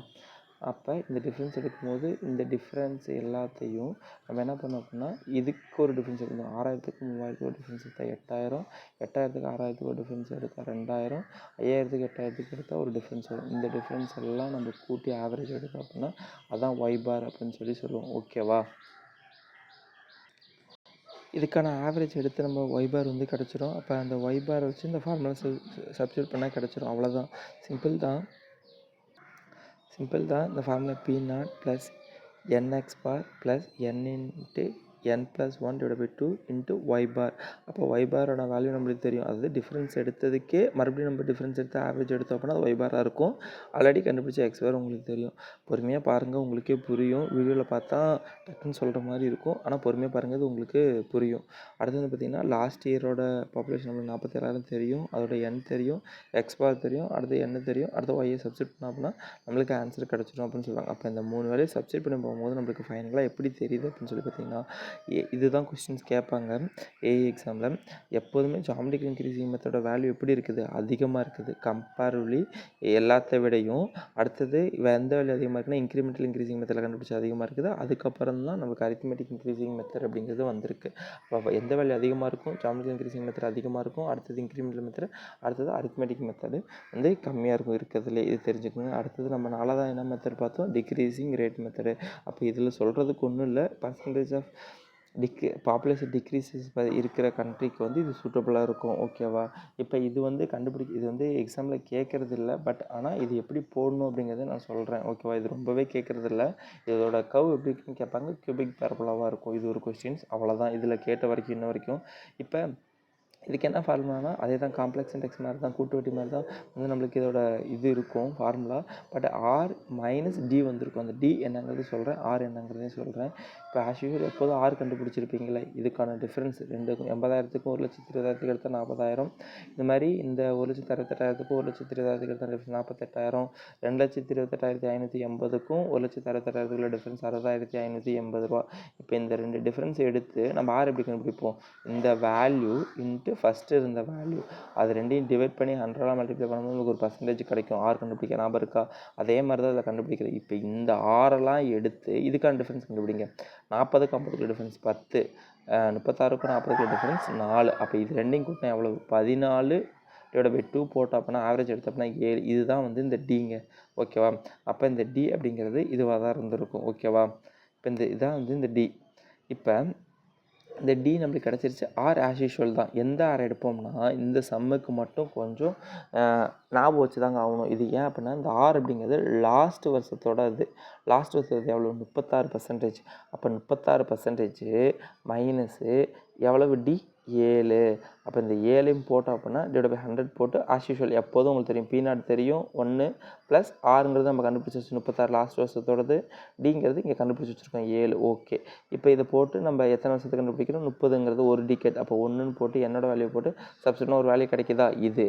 அப்போ இந்த டிஃப்ரென்ஸ் எடுக்கும்போது இந்த டிஃப்ரென்ஸ் எல்லாத்தையும் நம்ம என்ன பண்ணோம் அப்படின்னா இதுக்கு ஒரு டிஃப்ரென்ஸ் எடுக்கணும். 6000க்கு 3000க்கு ஒரு டிஃப்ரென்ஸ் எடுத்தால் 8000, 8000க்கு 6000க்கு ஒரு டிஃப்ரென்ஸ் எடுத்தால் 2000, 5000க்கு 8000க்கு எடுத்தால் ஒரு டிஃப்ரென்ஸ் வரும். இந்த டிஃப்ரென்ஸ் எல்லாம் நம்ம கூட்டி ஆவரேஜ் எடுத்தோம் அப்படின்னா அதான் ஒய் பார் அப்படின்னு சொல்லுவோம். ஓகேவா. இதுக்கான ஆவரேஜ் எடுத்து நம்ம ஒய் பார் வந்து கிடச்சிரும். அப்போ அந்த ஒய் பாரை வச்சு இந்த ஃபார்முலா சப்ஸ்டியூட் பண்ணால் கிடச்சிரும். அவ்வளோதான், சிம்பிள் தான். இந்த formula P0 + nx bar plus n into n + 1/2 into Y bar. அப்போ ஒய் பாரோட வேல்யூ நம்மளுக்கு தெரியும். அதாவது டிஃப்ரென்ஸ் எடுத்ததுக்கே மறுபடியும் நம்ம டிஃப்ரென்ஸ் எடுத்து ஆவரேஜ் எடுத்தோம் அப்படின்னா அது ஒய் பாராக இருக்கும். ஆல்ரெடி கண்டுபிடிச்ச எக்ஸ் பார் உங்களுக்கு தெரியும். பொறுமையாக பாருங்கள், உங்களுக்கே புரியும். வீடியோவில் பார்த்தா டக்குன்னு சொல்கிற மாதிரி இருக்கும், ஆனால் பொறுமையாக பாருங்கள், அது உங்களுக்கு புரியும். அடுத்தது பார்த்திங்கன்னா லாஸ்ட் இயரோட பாப்புலேஷன் நம்மளுக்கு 47,000 தெரியும். அதோட n தெரியும், எக்ஸ் பார் தெரியும், அடுத்து n தெரியும். அடுத்து ஒய்யை சப்ஸ்டியூட் பண்ணோம் அப்படின்னா நம்மளுக்கு ஆன்சர் கிடச்சிடும் அப்படின்னு சொல்லுவாங்க. அப்போ இந்த 3 வேலையை சப்ஸ்டியூட் பண்ணி போகும்போது நம்மளுக்கு ஃபைனலாக எப்படி தெரியுது அப்படின்னு சொல்லி பார்த்தீங்கன்னா இதுதான் கொஸ்டின்ஸ் கேட்பாங்க ஏஐ எக்ஸாமில். எப்போதுமே ஜாமெட்ரிக்கல் இன்க்ரீசிங் மெத்தடோட வேல்யூ எப்படி இருக்குது, அதிகமாக இருக்குது கம்பேரிவ்லி எல்லாத்த விடையும். அடுத்தது எந்த வேல்யூ அதிகமாக இருக்குன்னா இன்க்ரிமெண்டல் இன்க்ரீசிங் மெத்தடில் கண்டுபிடிச்சி அதிகமாக இருக்குது. அதுக்கப்புறம் தான் நமக்கு அரித்மெட்டிக் இன்க்ரீசிங் மெத்தட் அப்படிங்கிறது வந்திருக்கு. அப்போ எந்த வேல்யூ அதிகமாக இருக்கும், ஜாமெட்ரிக்கல் இன்க்ரீசிங் மெத்தட் அதிகமாக இருக்கும். அடுத்தது இன்க்ரிமெண்டல் மெத்தட், அடுத்தது அரித்மெட்டிக் மெத்தடு வந்து கம்மியாக இருக்கும் இருக்கிறதுலே. இது தெரிஞ்சுக்கணும். அடுத்தது நம்ம நாலாவது என்ன மெத்தட் பார்த்தோம், டிக்ரீசிங் ரேட் மெத்தடு. அப்போ இதில் சொல்கிறதுக்கு ஒன்றும் இல்லை, பர்சன்டேஜ் ஆஃப் பாப்புலேஷன் டிக்ரீசஸ் இருக்கிற கண்ட்ரிக்கு வந்து இது சூட்டபுளாக இருக்கும். ஓகேவா. இப்போ இது வந்து இது வந்து எக்ஸாமில் கேட்குறது இல்லை, பட் ஆனால் இது எப்படி போடணும் அப்படிங்கிறத நான் சொல்கிறேன். ஓகேவா. இது ரொம்பவே கேட்குறது இல்லை. இதோட கவ் எப்படி இருக்குன்னு கேட்பாங்க, கியூபிக் பேரபோலாவாக இருக்கும். இது ஒரு கொஸ்டின்ஸ், அவ்வளோதான் இதில் கேட்ட வரைக்கும் இன்ன வரைக்கும். இப்போ இதுக்கு என்ன ஃபார்முலானா அதே தான், காம்ப்ளெக்ஸ் இன்டெக்ஸ் மாதிரி தான், கூட்டு வட்டி மாதிரி தான் வந்து நம்மளுக்கு இதோட இது இருக்கும் formula. But R minus T வந்திருக்கும். அந்த டி என்னங்கிறது சொல்கிறேன், ஆர் என்னங்கிறதையும் சொல்கிறேன். இப்போ ஆஸ் யூஷுவல் எப்போதும் ஆர் கண்டுபிடிச்சிருப்பீங்களே, இதுக்கான டிஃப்ரென்ஸ் ரெண்டுக்கும் 80,000க்கும் 1,20,000 எடுத்தால் 40,000. இந்த மாதிரி இந்த 1,68,000க்கும் 1,20,000 எடுத்தால் டிஃப்ரென்ஸ் 48,000. 2,28,580க்கும் 1,68,000 டிஃப்ரென்ஸ் 60,580 ரூபா. இப்போ இந்த ரெண்டு டிஃப்ரென்ஸ் எடுத்து நம்ம ஆர் எப்படி கண்டுபிடிப்போம், இந்த வேல்யூ இன்ட்டு ஃபஸ்ட்டு இருந்த வேல்யூ அது ரெண்டையும் டிவைட் பண்ணி 100 மல்டிப்ளை பண்ணும்போது உங்களுக்கு ஒரு பர்சன்டேஜ் கிடைக்கும். ஆர் கண்டுபிடிக்க ஞாபகம் இருக்கா, அதே மாதிரி தான் இதில் கண்டுபிடிக்கிறது. இப்போ இந்த ஆரெல்லாம் எடுத்து இதுக்கான டிஃப்ரென்ஸ் கண்டுபிடிங்க. 40க்கு 50க்கு டிஃப்ரென்ஸ் 10, 36க்கும் 40க்கு டிஃப்ரென்ஸ் 4. அப்போ இது ரெண்டையும் கூட்டினா எவ்வளவு, 14/2 போட்டோம் அப்படின்னா ஆவரேஜ் எடுத்தோம்னா 7. இதுதான் வந்து இந்த டிங்க. ஓகேவா. அப்போ இந்த டி அப்படிங்கிறது இதுவாக தான் இருந்திருக்கும். ஓகேவா. இப்போ இதான் வந்து இந்த டி. இப்போ இந்த டி நம்மளுக்கு கிடச்சிருச்சு. ஆர் ஆஸ் யூஷுவல் தான். எந்த ஆர் எடுப்போம்னா இந்த சம்முக்கு மட்டும் கொஞ்சம் ஞாபகம் வச்சு தாங்க ஆகணும். இது ஏன் அப்படின்னா இந்த ஆர் அப்படிங்கிறது லாஸ்ட் வருஷத்தோட இது. லாஸ்ட் வருஷத்து எவ்வளோ, 36%. அப்போ 36% மைனஸு எவ்வளவு டி, 7. அப்போ இந்த 7 போட்டோம் அப்படின்னா /100 போட்டு ஆஸ் யூஷுவல் எப்போதும் உங்களுக்கு தெரியும் P0 தெரியும் 1 ப்ளஸ் ஆறுங்கிறது நம்ம கண்டுபிடிச்சி வச்சு 36 லாஸ்ட் வருஷத்தோடது, டிங்கிறது இங்கே கண்டுபிடிச்சி வச்சுருக்கோம் 7. ஓகே. இப்போ இதை போட்டு நம்ம எத்தனை வருஷத்துக்கு கண்டுபிடிக்கிறோம், 30ங்கிறது ஒரு டிக்கெட். அப்போ 1ன்னு போட்டு என்னோட வேல்யூ போட்டு சப்ஸ்டியூட்னா ஒரு வேல்யூ கிடைக்குதா. இது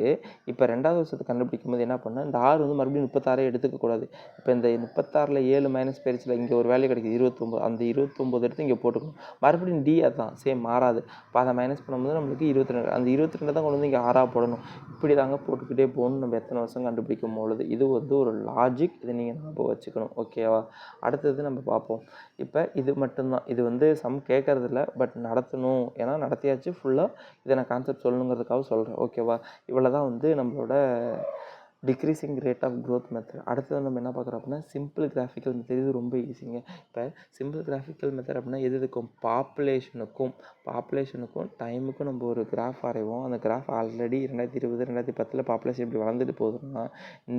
இப்போ ரெண்டாவது வருஷத்துக்கு கண்டுபிடிக்கும் போது என்ன பண்ணால் இந்த ஆறு வந்து மறுபடியும் 36 எடுத்துக்கக்கூடாது. இப்போ இந்த 36ல் 7 மைனஸ் பேரிச்சில் இங்கே ஒரு வேல்யூ கிடைக்குது 29. அந்த 29 எடுத்து இங்கே போட்டுக்கணும். மறுபடியும் டி அதுதான் சேம் மாறாது. இப்போ அதை மைனஸ் பண்ணும்போது நம்மளுக்கு 22. அந்த 22 தான் கொண்டு வந்து இங்கே 6 போடணும். இப்படி தாங்க போட்டுக்கிட்டே போகணும் நம்ம எத்தனை வருஷம் கண்டுபிடிக்கும் பொழுது. இது வந்து ஒரு லாஜிக், இதை நீங்கள் ஞாபகம் வச்சுக்கணும். ஓகேவா. அடுத்தது நம்ம பார்ப்போம். இப்போ இது மட்டும்தான், இது வந்து சம் கேட்கறதில்ல, பட் நடத்தணும், ஏன்னா நடத்தியாச்சு ஃபுல்லாக. இதை நான் கான்செப்ட் சொல்லணுங்கிறதுக்காக சொல்கிறேன். ஓகேவா. இவ்வளோ தான் வந்து நம்மளோட decreasing rate of growth method. அடுத்தது நம்ம என்ன பார்க்குறோம் அப்படின்னா சிம்பிள் கிராஃபிக்கல் மெத்தட். இது ரொம்ப ஈஸிங்க. இப்போ சிம்பிள் கிராஃபிக்கல் மெத்தட் அப்படின்னா எது இருக்கும், பாப்புலேஷனுக்கும் டைமுக்கும் நம்ம ஒரு கிராஃப் வரைவோம். அந்த கிராஃப் ஆல்ரெடி 2020 2010 பாப்புலேஷன் இப்படி வளர்ந்துட்டு போகுதுன்னா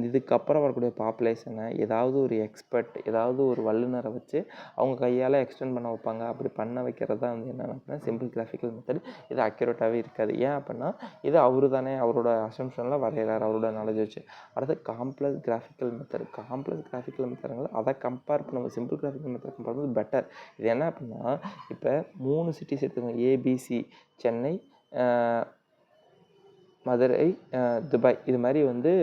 இதுக்கப்புறம் வரக்கூடிய பாப்புலேஷனை ஏதாவது ஒரு எக்ஸ்பர்ட், ஏதாவது ஒரு வல்லுநரை வச்சு அவங்க கையால் எக்ஸ்டெண்ட் பண்ண வைப்பாங்க. அப்படி பண்ண வைக்கிறது தான் வந்து என்னென்ன அப்படின்னா சிம்பிள் கிராஃபிக்கல் மெத்தட். இது அக்யூரேட்டாகவே இருக்காது. ஏன் அப்படின்னா இது அவரு தானே அவரோட அசம்ஷனில் வரைகிறார், அவரோட நாலேஜ் வச்சு. அடுத்து complex graphical method. Complex graphical மெத்தடுங்கிறது அதை கம்பேர் பண்ண சிம்பிள் கிராஃபிக்கல் மெத்தட் கம்பேர் பண்ணுறது பெட்டர். இது என்ன அப்படின்னா இப்போ 3 சிட்டிஸ் எடுத்துக்கோங்க, ஏபிசி, சென்னை, மதுரை, துபாய். இது மாதிரி வந்து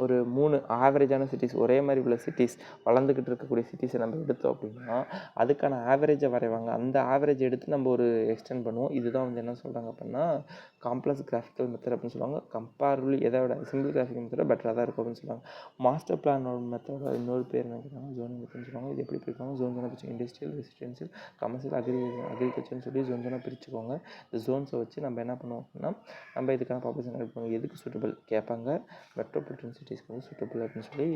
ஒரு 3 ஆவரேஜான சிட்டிஸ், ஒரே மாதிரி உள்ள சிட்டிஸ், வளர்ந்துக்கிட்டு இருக்கக்கூடிய சிட்டிஸை நம்ம எடுத்தோம் அப்படின்னா அதுக்கான ஆவரேஜை வரைவாங்க. அந்த ஆவரேஜ் எடுத்து நம்ம ஒரு எக்ஸ்டெண்ட் பண்ணுவோம். இதுதான் வந்து என்ன சொல்கிறாங்க அப்படின்னா காம்ப்ளெக்ஸ் கிராஃபிக்கல் மெத்தட் அப்படின்னு சொல்லுவாங்க. கம்பேரிபிளி எதை விட சிம்பிள் கிராஃபிக்கல் மெத்தடை பெட்டராக தான் இருக்கும் அப்படின்னு சொல்லுவாங்க. மாஸ்டர் பிளானோட மெத்தடோட இன்னொரு பேர் என்ன கேட்டாங்க ஜோனிங் மெத்தட்னு சொல்லுவாங்க. இது எப்படி பிரிப்பாங்க, ஜோனாக பிரிச்சு இண்டஸ்ட்ரியல், ரெசிடென்ஷியல், கமர்ஷியல், அக்ரிகல்ச்சர்னு சொல்லி ஜோனாக பிரிச்சுக்கோங்க. இந்த ஜோன்ஸை வச்சு நம்ம என்ன பண்ணுவோம் அப்படின்னா நம்ம இதுக்கான பாப்புலேஷன் எடுப்போம். எதுக்கு சூட்டபிள் கேட்பாங்க, மெட்ரோபாலிட்டன் சிட்டிஸ்க்கு வந்து சூட்டபிள் அப்படின்னு சொல்லி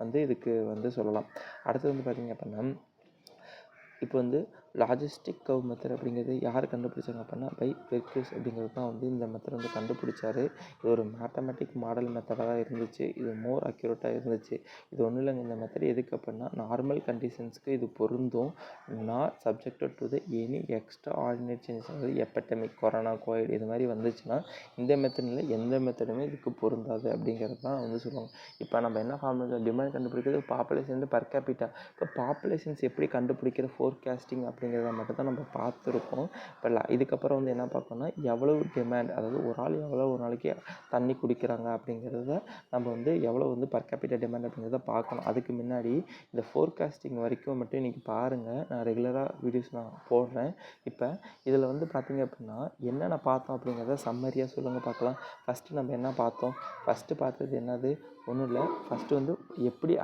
வந்து இதுக்கு வந்து சொல்லலாம். அடுத்து வந்து பார்த்திங்க அப்படின்னா இப்போ வந்து லாஜிஸ்டிக் கர்வ் மெத்தட் அப்படிங்கிறது யார் கண்டுபிடிச்சாங்க அப்படின்னா பெர்க்யூஸ் அப்படிங்கிறது தான் வந்து இந்த மெத்தட் வந்து கண்டுபிடிச்சாரு. இது ஒரு மேத்தமெட்டிக் மாடல் மெத்தடாக தான் இருந்துச்சு. இது மோர் அக்யூரேட்டாக இருந்துச்சு. இது ஒன்றும் இல்லைங்க. இந்த மெத்தட் எதுக்கு அப்படின்னா நார்மல் கண்டிஷன்ஸ்க்கு இது பொருந்தும், not subjected to the any extra ordinary changes. அதாவது எபடமிக், கொரோனா, கோவிட் இது மாதிரி வந்துச்சுன்னா இந்த மெத்தடில் எந்த மெத்தடுமே இதுக்கு பொருந்தாது அப்படிங்கிறது தான் வந்து சொல்லுவாங்க. இப்போ நம்ம என்ன ஃபார்முலா டிமாண்ட் கண்டுபிடிக்கிறது பாப்புலேஷன் பர் கேபிட்டா. இப்போ பாப்புலேஷன்ஸ் எப்படி கண்டுபிடிக்கிற ஃபோர்காஸ்டிங் அப்படிங்கிறத மட்டும் தான் நம்ம பார்த்துருக்கோம். இப்போ இதுக்கப்புறம் வந்து என்ன பார்க்கணும்னா எவ்வளவு டிமாண்ட், அதாவது ஒரு ஆள் எவ்வளோ ஒரு நாளைக்கு தண்ணி குடிக்கிறாங்க அப்படிங்கிறத நம்ம வந்து எவ்வளோ வந்து பர் கேபிட்டா டிமாண்ட் அப்படிங்கிறத பார்க்கணும். அதுக்கு முன்னாடி இந்த ஃபோர்காஸ்டிங் வரைக்கும் மட்டும் இன்றைக்கி பாருங்கள். நான் ரெகுலராக வீடியோஸ் நான் போடுறேன். இப்போ இதில் வந்து பார்த்திங்க அப்படின்னா என்னென்ன பார்த்தோம் அப்படிங்கிறத சம்மரியாக சொல்லுங்கள் பார்க்கலாம். ஃபஸ்ட்டு நம்ம என்ன பார்த்தோம், ஃபஸ்ட்டு பார்த்தது என்னது, ஒன்றும் இல்லை. ஃபஸ்ட்டு வந்து எப்படி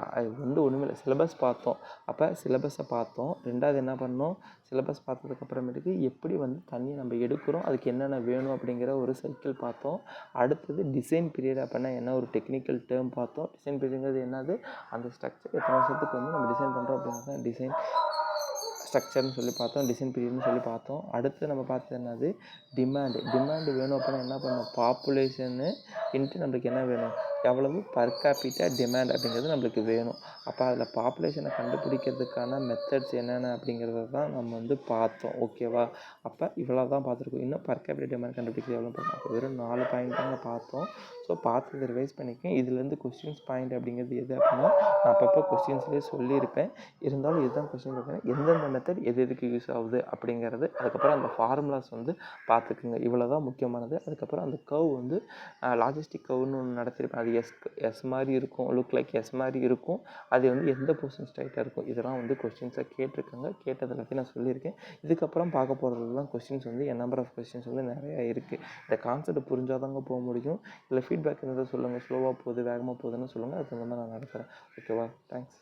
வந்து ஒன்றுமே இல்லை, சிலபஸ் பார்த்தோம். அப்போ சிலபஸை பார்த்தோம். ரெண்டாவது என்ன பண்ணோம், சிலபஸ் பார்த்ததுக்கப்புறமேட்டுக்கு எப்படி வந்து தண்ணி நம்ம எடுக்கிறோம், அதுக்கு என்னென்ன வேணும் அப்படிங்கிற ஒரு சைக்கிள் பார்த்தோம். அடுத்தது டிசைன் பீரியட் அப்படின்னா என்ன, ஒரு டெக்னிக்கல் டேர்ம் பார்த்தோம். டிசைன் பீரியடுங்கிறது என்னது, அந்த ஸ்ட்ரக்சர் எத்தனை வருஷத்துக்கு வந்து நம்ம டிசைன் பண்ணுறோம் அப்படிங்கிறது டிசைன் ஸ்ட்ரக்சர்னு சொல்லி பார்த்தோம், டிசைன் பீரியட்னு சொல்லி பார்த்தோம். அடுத்து நம்ம பார்த்தது என்னது, டிமாண்டு வேணும் அப்படின்னா என்ன பண்ணணும், பாப்புலேஷனு இன்ட்டு நம்மளுக்கு என்ன வேணும், எவ்வளவு பர் கேபிட்டா டிமாண்ட் அப்படிங்கிறது நம்மளுக்கு வேணும். அப்போ அதில் பாப்புலேஷனை கண்டுபிடிக்கிறதுக்கான மெத்தட்ஸ் என்னென்ன அப்படிங்கிறத தான் நம்ம வந்து பார்த்தோம். ஓகேவா, அப்போ இவ்வளோ தான் பார்த்துருக்கோம். இன்னும் பர் கேபிட்டா டிமாண்ட் கண்டுபிடிக்கிறது எவ்வளோ பார்த்தோம். அப்போ வெறும் 4 பாயிண்ட் தாங்க பார்த்தோம். ஸோ பார்த்ததை ரிவைஸ் பண்ணிக்கேன். இதுலேருந்து கொஸ்டின்ஸ் பாயிண்ட் அப்படிங்கிறது எது அப்படின்னா நான் அப்பப்போ கொஸ்டின்ஸ்லேயே சொல்லியிருப்பேன். இருந்தாலும் இதுதான் கொஸ்டின் பார்த்தீங்கன்னா எந்தெந்த மெத்தட் எது எதுக்கு யூஸ் ஆகுது அப்படிங்கிறது. அதுக்கப்புறம் அந்த ஃபார்முலாஸ் வந்து பார்த்துக்குங்க. இவ்வளோ தான் முக்கியமானது. அதுக்கப்புறம் அந்த கர்வ் வந்து லாஜிஸ்டிக் கர்வ்னு ஒன்று நடத்திருப்பேன். அது எஸ் மாதிரி இருக்கும், லுக் லைக் எஸ் மாதிரி இருக்கும். அது வந்து எந்த பொசிஷன் ஸ்ட்ரைட்டாக இருக்கும். இதெல்லாம் வந்து கொஸ்டின்ஸாக கேட்டிருக்காங்க. கேட்டது எல்லாத்தையும் நான் சொல்லியிருக்கேன். இதுக்கப்புறம் பார்க்க போகிறதுலாம் கொஸ்டின்ஸ் வந்து நம்பர் ஆஃப் கொஸ்டின்ஸ் வந்து நிறையா இருக்குது. இந்த கான்செப்ட் புரிஞ்சாதாங்க போக முடியும். இல்லை ஃபீட்பேக் இருந்தால் சொல்லுங்கள், ஸ்லோவாக போகுது வேகமாக போகுதுன்னு சொல்லுங்கள். அதுக்கு தகுந்த மாதிரி நான் நடத்துகிறேன். ஓகேவா, தேங்க்ஸ்.